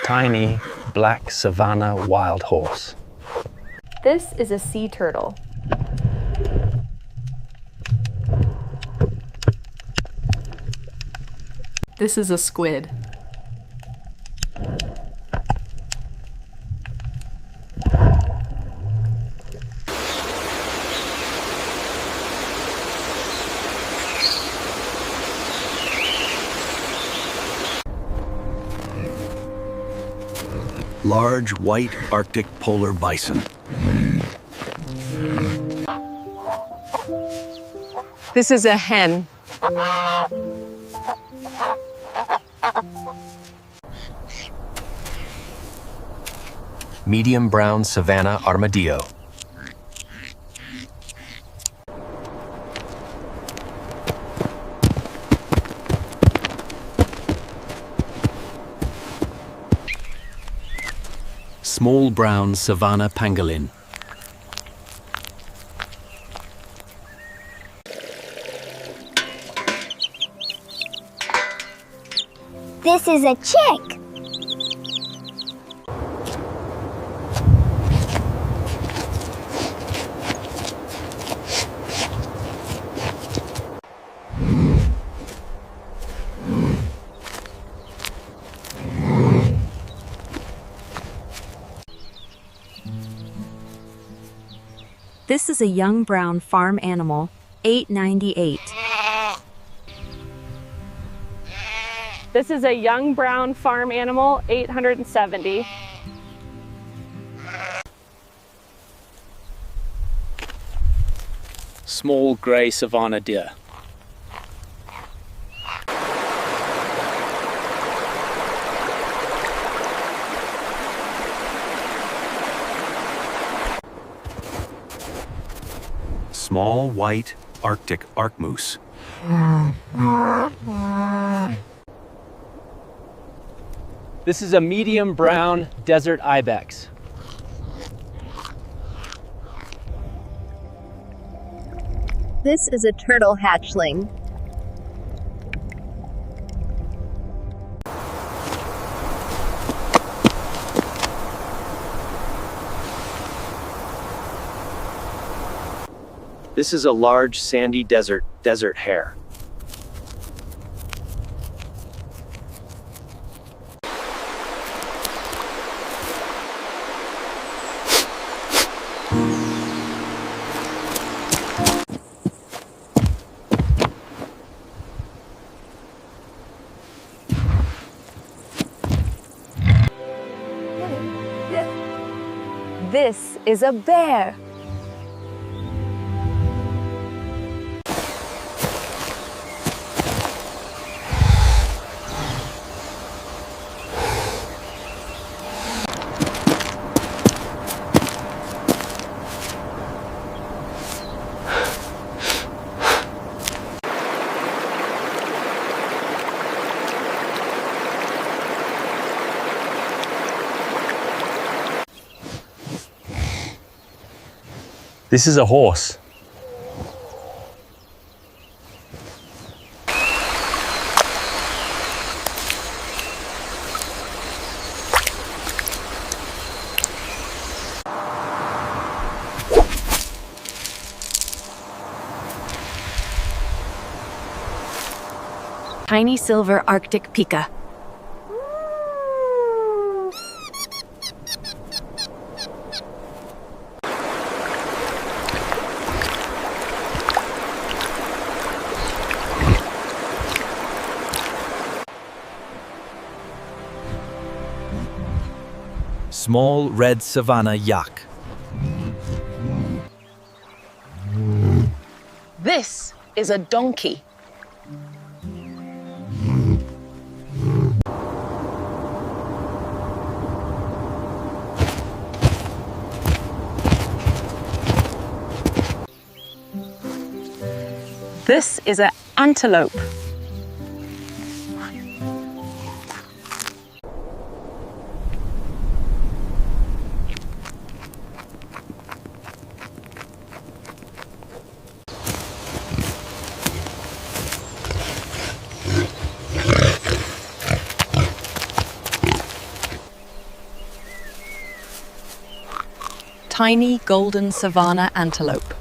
tiny black Savannah wild horse. This is a sea turtle. This is a squid. Large white Arctic polar bison. This is a hen. Medium brown Savannah armadillo. Small brown Savannah pangolin. This is a chick. This is a young brown farm animal, 898. This is a young brown farm animal, 870. Small grey Savannah deer. Small white Arctic arc moose. This is a medium brown desert ibex. This is a turtle hatchling. This is a large sandy desert hare. This is a bear. This is a horse. Tiny silver Arctic pika. Small red Savannah yak. This is a donkey. This is an antelope. tiny golden savanna antelope.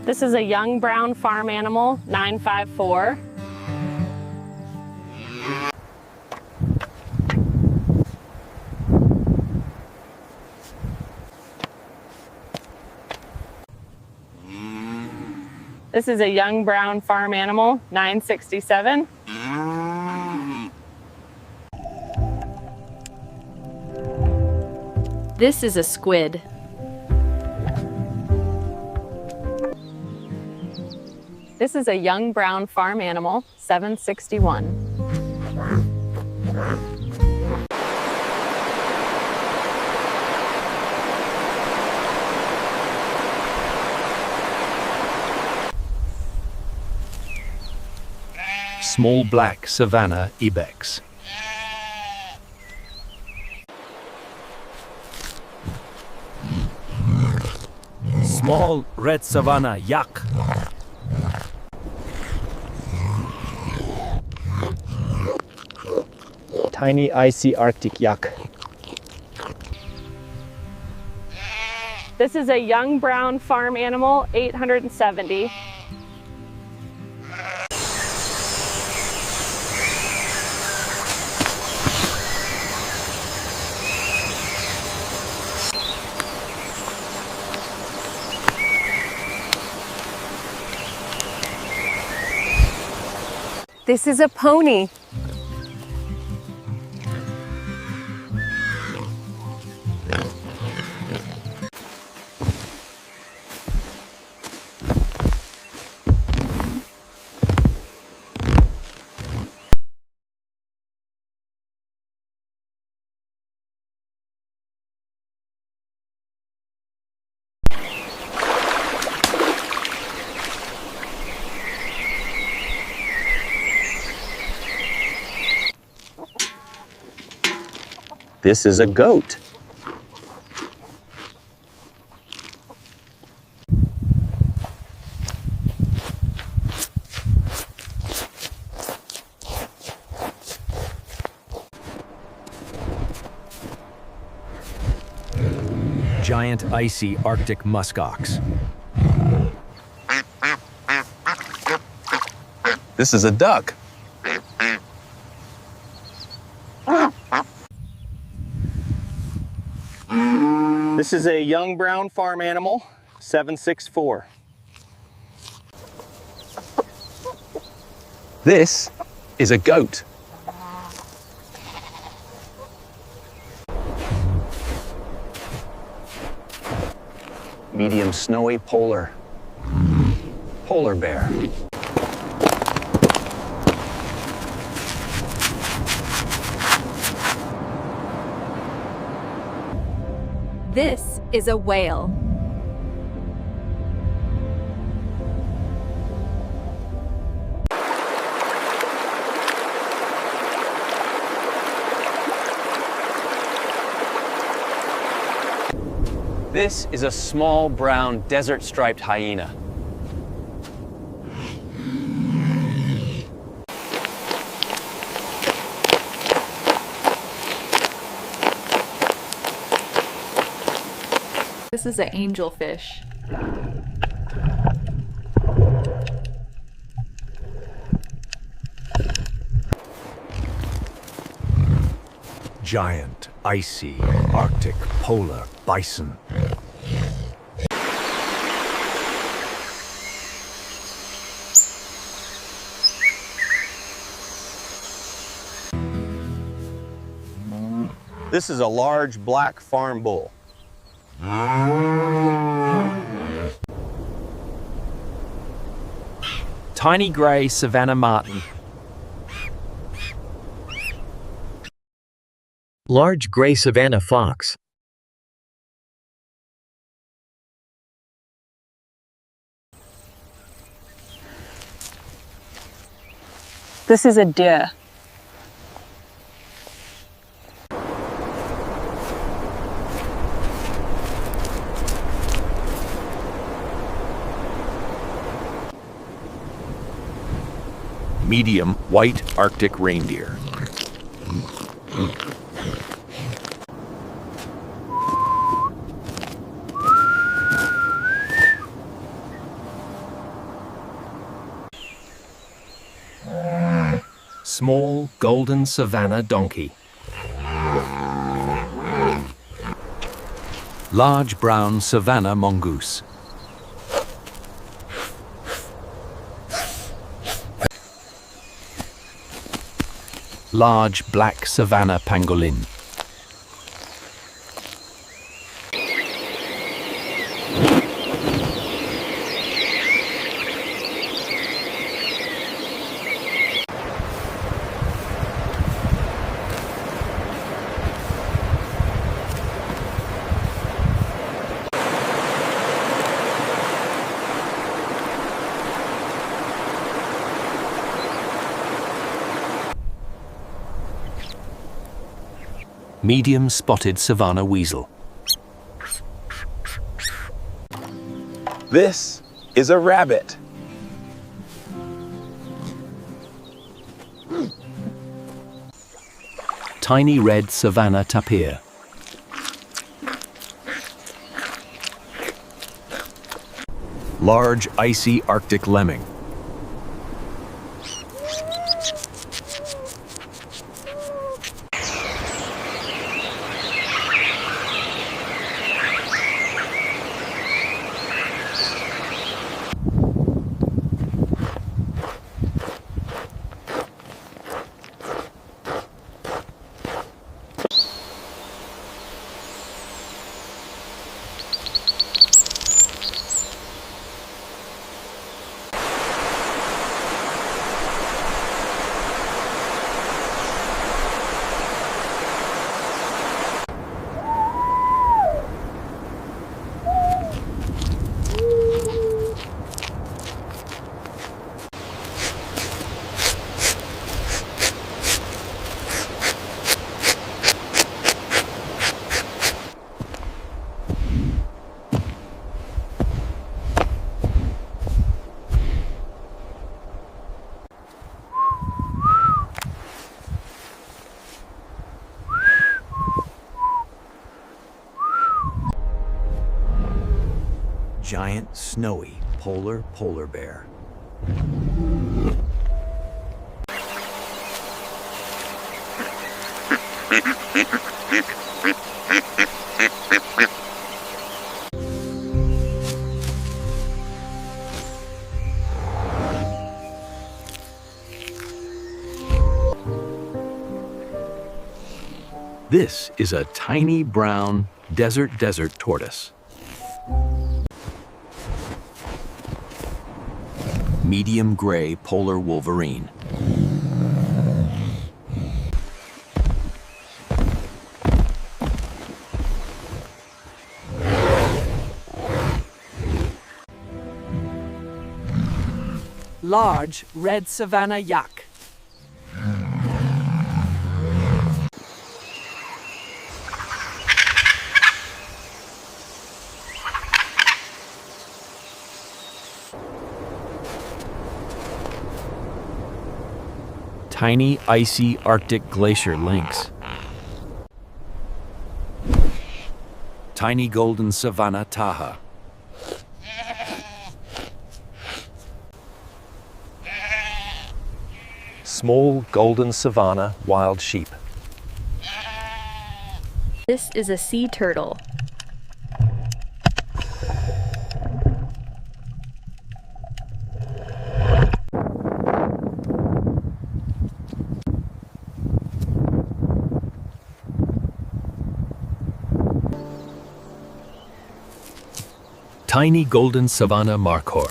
This is a young brown farm animal, 954. This is a young brown farm animal, 967. This is a squid. This is a young brown farm animal, 761. Small black Savannah ibex. Small red Savannah yak. Tiny icy Arctic yak. This is a young brown farm animal, 870. This is a pony. This is a goat. Giant icy Arctic muskox. This is a duck. This is a young brown farm animal, 764. This is a goat. Medium snowy polar bear. This is a whale. This is a small brown desert striped hyena. This is an angelfish. Giant icy Arctic polar bison. This is a large black farm bull. Tiny gray Savannah marten. Large gray Savannah fox. This is a deer. Medium white Arctic reindeer. Small golden Savannah donkey. Large brown Savannah mongoose. Large black Savannah pangolin. Medium spotted Savannah weasel. This is a rabbit. Tiny red Savannah tapir. Large icy Arctic lemming. Giant snowy polar bear. This is a tiny brown desert tortoise. Medium gray polar wolverine. Large red Savannah yak. Tiny icy Arctic glacier lynx. Tiny golden Savannah taha. Small golden Savannah wild sheep. This is a sea turtle. Tiny golden Savannah markhor.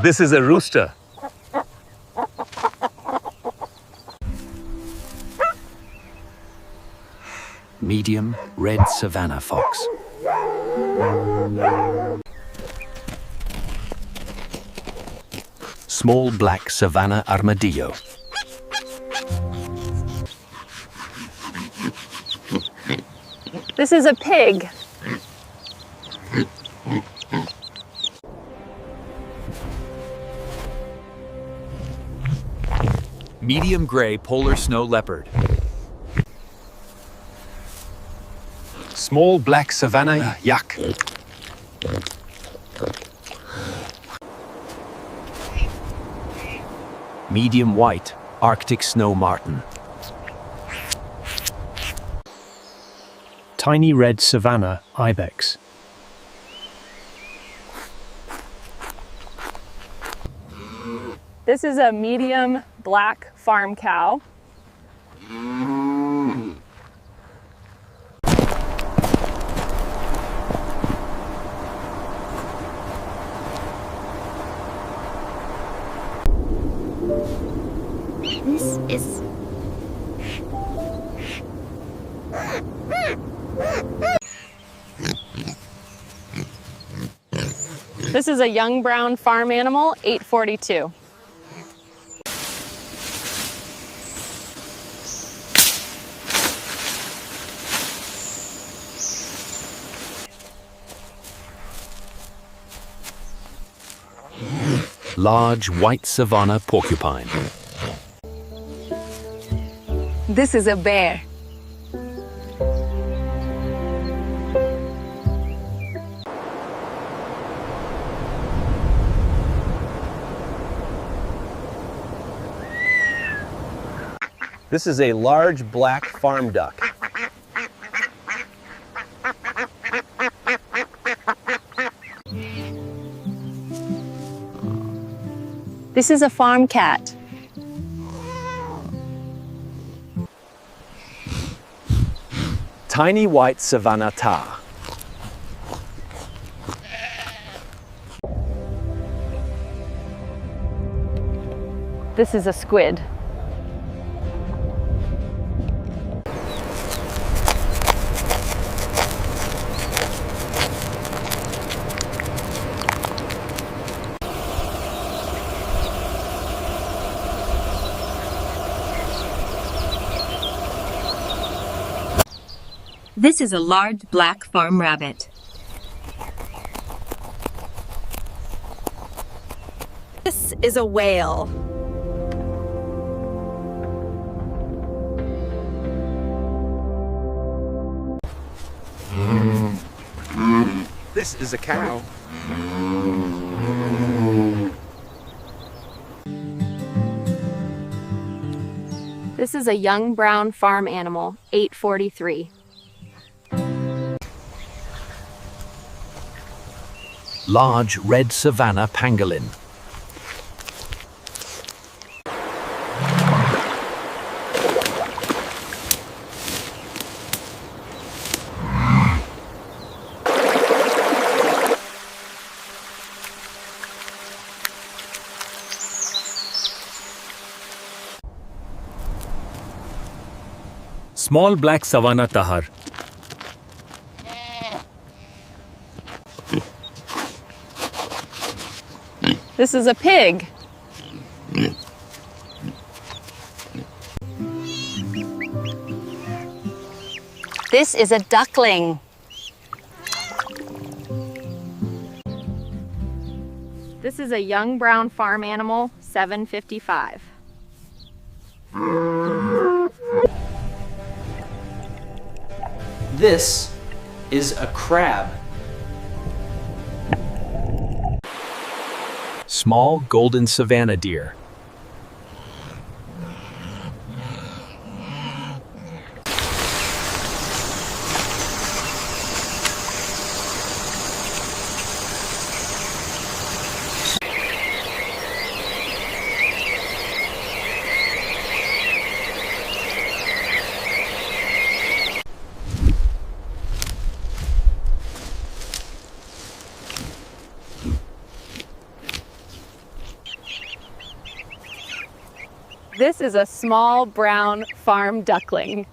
This is a rooster. Medium red Savannah fox. Small black Savannah armadillo. This is a pig. Medium gray polar snow leopard. Small black Savannah yak. Medium white Arctic snow marten. Tiny red Savannah ibex. This is a medium black farm cow. This is This is a young brown farm animal, 842. Large white savanna porcupine. This is a bear. This is a large black farm duck. This is a farm cat. Tiny white Savannah tar. This is a squid. This is a large black farm rabbit. This is a whale. This is a cow. This is a young brown farm animal, 843. Large red savanna pangolin. Small black Savannah tahar. This is a pig. This is a duckling. This is a young brown farm animal, 755. This is a crab. Small golden savanna deer. This is a small brown farm duckling.